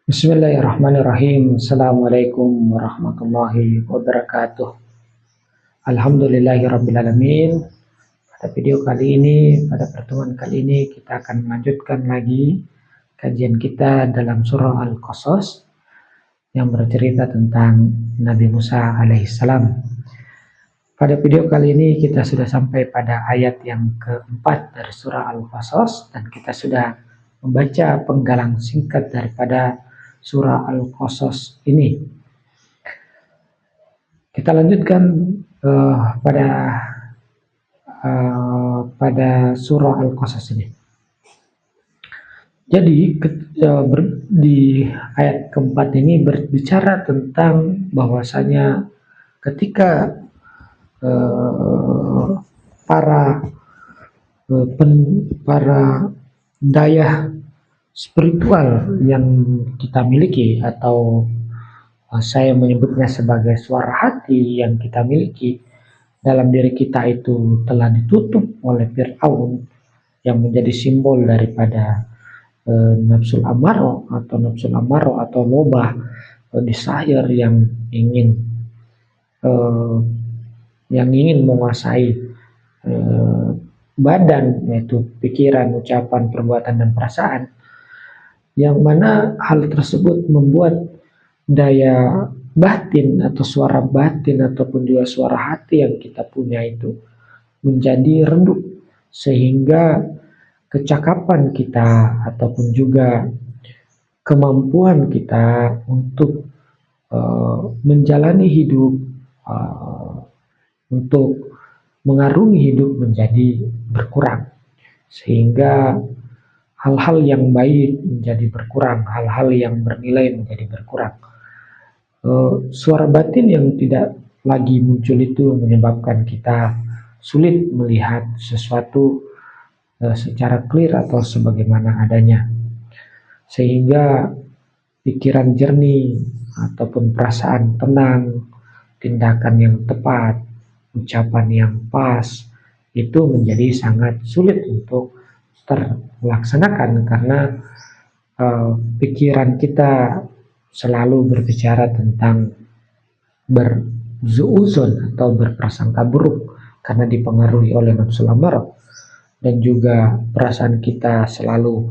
Bismillahirrahmanirrahim. Assalamualaikum warahmatullahi wabarakatuh. Alhamdulillahirrabbilalamin. Pada video kali ini, pada pertemuan kali ini kita akan melanjutkan lagi kajian kita dalam surah Al-Qasas yang bercerita tentang Nabi Musa alaihissalam. Pada video kali ini kita sudah sampai pada ayat yang keempat dari surah Al-Qasas dan kita sudah membaca penggalan singkat daripada surah Al-Qasas ini. Kita lanjutkan pada surah Al-Qasas ini. Jadi di ayat keempat ini berbicara tentang bahwasanya ketika para daya spiritual yang kita miliki, atau saya menyebutnya sebagai suara hati yang kita miliki dalam diri kita, itu telah ditutup oleh Fir'aun yang menjadi simbol daripada nafsul amaro atau lobah desire yang ingin menguasai badan, yaitu pikiran, ucapan, perbuatan, dan perasaan, yang mana hal tersebut membuat daya batin atau suara batin ataupun juga suara hati yang kita punya itu menjadi redup, sehingga kecakapan kita ataupun juga kemampuan kita untuk menjalani hidup, untuk mengarungi hidup menjadi berkurang, sehingga hal-hal yang baik menjadi berkurang, hal-hal yang bernilai menjadi berkurang. Suara batin yang tidak lagi muncul itu menyebabkan kita sulit melihat sesuatu secara clear atau sebagaimana adanya, sehingga pikiran jernih ataupun perasaan tenang, tindakan yang tepat, ucapan yang pas itu menjadi sangat sulit untuk terlaksanakan, karena pikiran kita selalu berbicara tentang berzuuzon atau berprasangka buruk karena dipengaruhi oleh nafsu amarah, dan juga perasaan kita selalu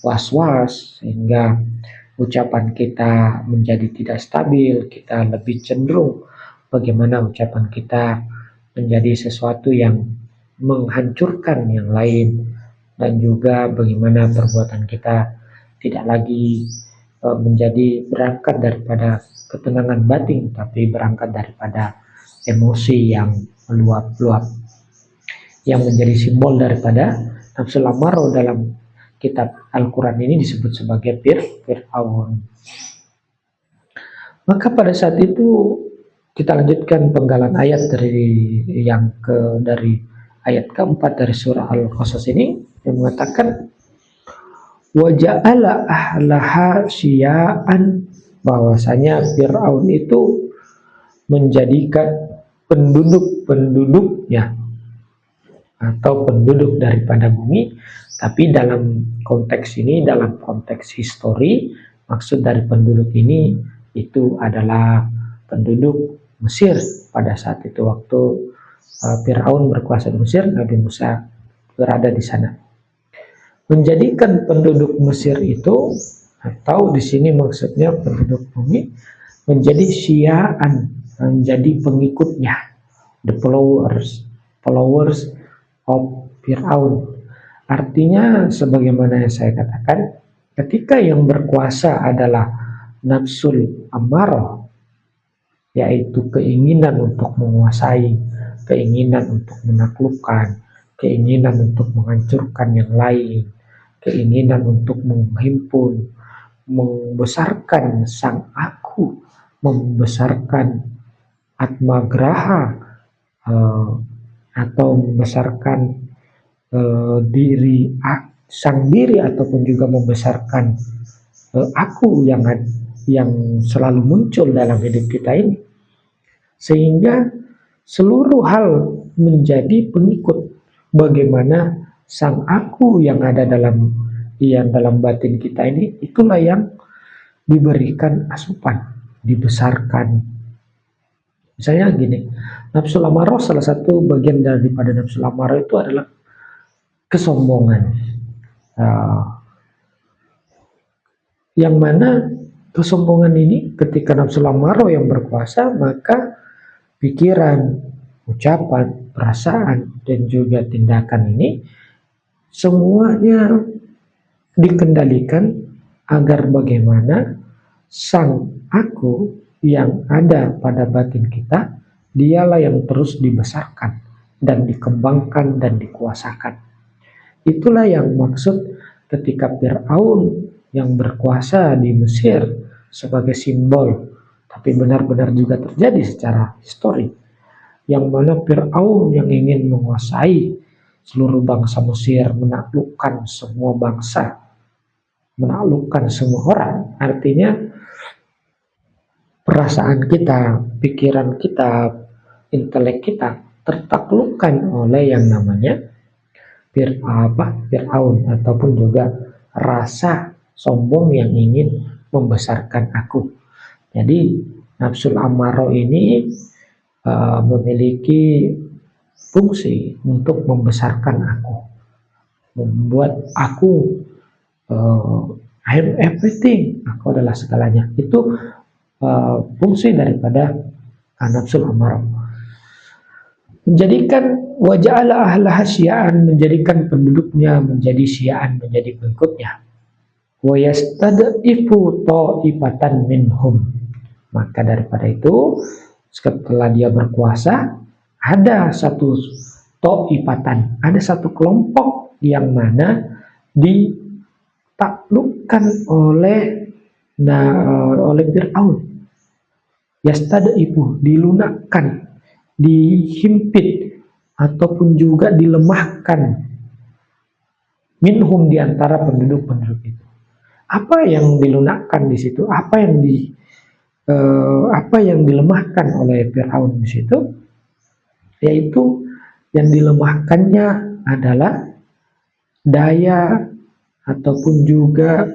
was-was, sehingga ucapan kita menjadi tidak stabil. Kita lebih cenderung bagaimana ucapan kita menjadi sesuatu yang menghancurkan yang lain, dan juga bagaimana perbuatan kita tidak lagi menjadi berangkat daripada ketenangan batin, tapi berangkat daripada emosi yang meluap-luap, yang menjadi simbol daripada nafsu amarah dalam kitab Al-Quran ini disebut sebagai Fir'aun. Maka pada saat itu kita lanjutkan penggalan ayat dari ayat keempat dari surah Al-Qasas ini, yang mengatakan waja'ala ahlaha syia'an, bahwasanya Fir'aun itu menjadikan penduduk-penduduknya atau penduduk daripada bumi. Tapi dalam konteks ini, dalam konteks histori, maksud dari penduduk ini itu adalah penduduk Mesir pada saat itu, waktu Fir'aun berkuasa di Mesir, Nabi Musa berada di sana. Menjadikan penduduk Mesir itu, atau di sini maksudnya penduduk bumi, menjadi syia'an, menjadi pengikutnya, the followers of Fir'aun. Artinya sebagaimana yang saya katakan, ketika yang berkuasa adalah nafsul amarah, yaitu keinginan untuk menguasai, keinginan untuk menaklukkan, keinginan untuk menghancurkan yang lain, keinginan untuk menghimpun, membesarkan sang aku, membesarkan atmagraha, atau membesarkan sang diri, ataupun juga membesarkan aku yang selalu muncul dalam hidup kita ini, sehingga seluruh hal menjadi pengikut. Bagaimana sang aku yang ada dalam batin kita ini, itulah yang diberikan asupan, dibesarkan. Misalnya gini, nafsu amarah, salah satu bagian daripada nafsu amarah itu adalah kesombongan. Yang mana kesombongan ini ketika nafsu amarah yang berkuasa, maka pikiran, ucapan, perasaan, dan juga tindakan ini semuanya dikendalikan agar bagaimana sang aku yang ada pada batin kita, dialah yang terus dibesarkan dan dikembangkan dan dikuasakan. Itulah yang maksud ketika Fir'aun yang berkuasa di Mesir sebagai simbol, tapi benar-benar juga terjadi secara histori, yang mana Fir'aun yang ingin menguasai seluruh bangsa Mesir, menaklukkan semua bangsa, menaklukkan semua orang. Artinya perasaan kita, pikiran kita, intelek kita tertaklukkan oleh yang namanya Fir'aun, ataupun juga rasa sombong yang ingin membesarkan aku. Jadi nafsu amarah ini memiliki fungsi untuk membesarkan aku, membuat aku I am everything, aku adalah segalanya. Itu fungsi daripada nafsu amarah. Menjadikan waja'ala ahlaha syi'an, menjadikan penduduknya menjadi syi'an, menjadi pengikutnya. Wa yastad'ifu ta'ifatan minhum. Maka daripada itu, setelah dia berkuasa, ada satu ta'ifatan, ada satu kelompok yang mana ditaklukkan oleh Fir'aun. Yastad'ifu, dilunakkan, dihimpit, ataupun juga dilemahkan minhum, di antara penduduk-penduduk itu. Apa yang dilunakkan di situ? Apa yang dilemahkan oleh Fir'aun di situ? Yaitu yang dilemahkannya adalah daya ataupun juga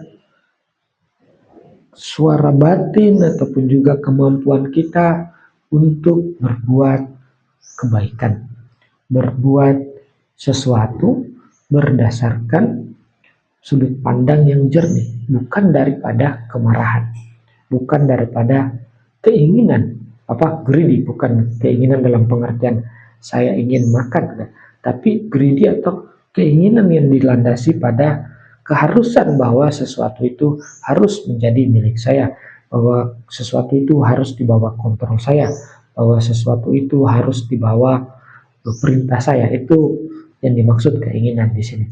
suara batin ataupun juga kemampuan kita untuk berbuat kebaikan, berbuat sesuatu berdasarkan sudut pandang yang jernih, bukan daripada kemarahan, bukan daripada keinginan, greedy, bukan keinginan dalam pengertian saya ingin makan, tapi greedy atau keinginan yang dilandasi pada keharusan bahwa sesuatu itu harus menjadi milik saya, bahwa sesuatu itu harus dibawa kontrol saya, bahwa sesuatu itu harus dibawa perintah saya. Itu yang dimaksud keinginan di sini.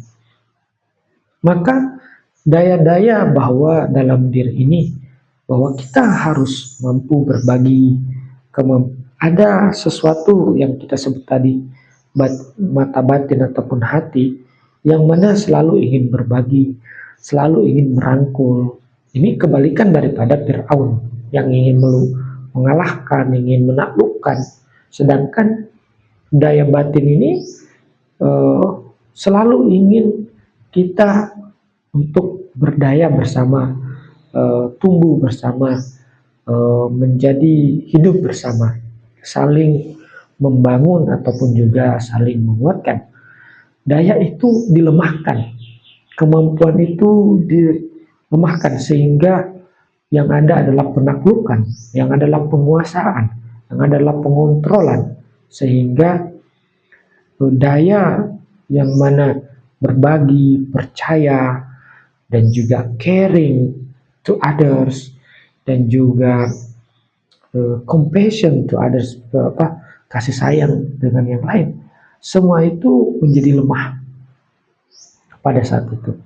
Maka daya-daya bahwa dalam diri ini, bahwa kita harus mampu berbagi, ada sesuatu yang kita sebut tadi, mata batin ataupun hati, yang mana selalu ingin berbagi, selalu ingin merangkul. Ini kebalikan daripada Fir'aun yang ingin mengalahkan, ingin menaklukkan. Sedangkan daya batin ini selalu ingin kita untuk berdaya bersama, tumbuh bersama, menjadi hidup bersama, saling membangun ataupun juga saling menguatkan. Daya itu dilemahkan, kemampuan itu dilemahkan, sehingga yang ada adalah penaklukan, yang adalah penguasaan, yang adalah pengontrolan, sehingga daya yang mana berbagi, percaya, dan juga caring to others, dan juga compassion to others, kasih sayang dengan yang lain, semua itu menjadi lemah pada saat itu.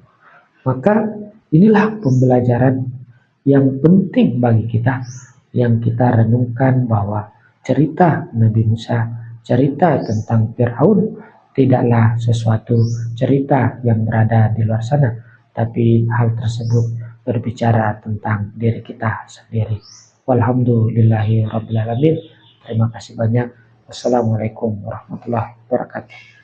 Maka inilah pembelajaran yang penting bagi kita, yang kita renungkan, bahwa cerita Nabi Musa, cerita tentang Fir'aun, tidaklah sesuatu cerita yang berada di luar sana, tapi hal tersebut berbicara tentang diri kita sendiri. Walhamdulillahirabbil alamin. Terima kasih banyak. Wassalamualaikum warahmatullahi wabarakatuh.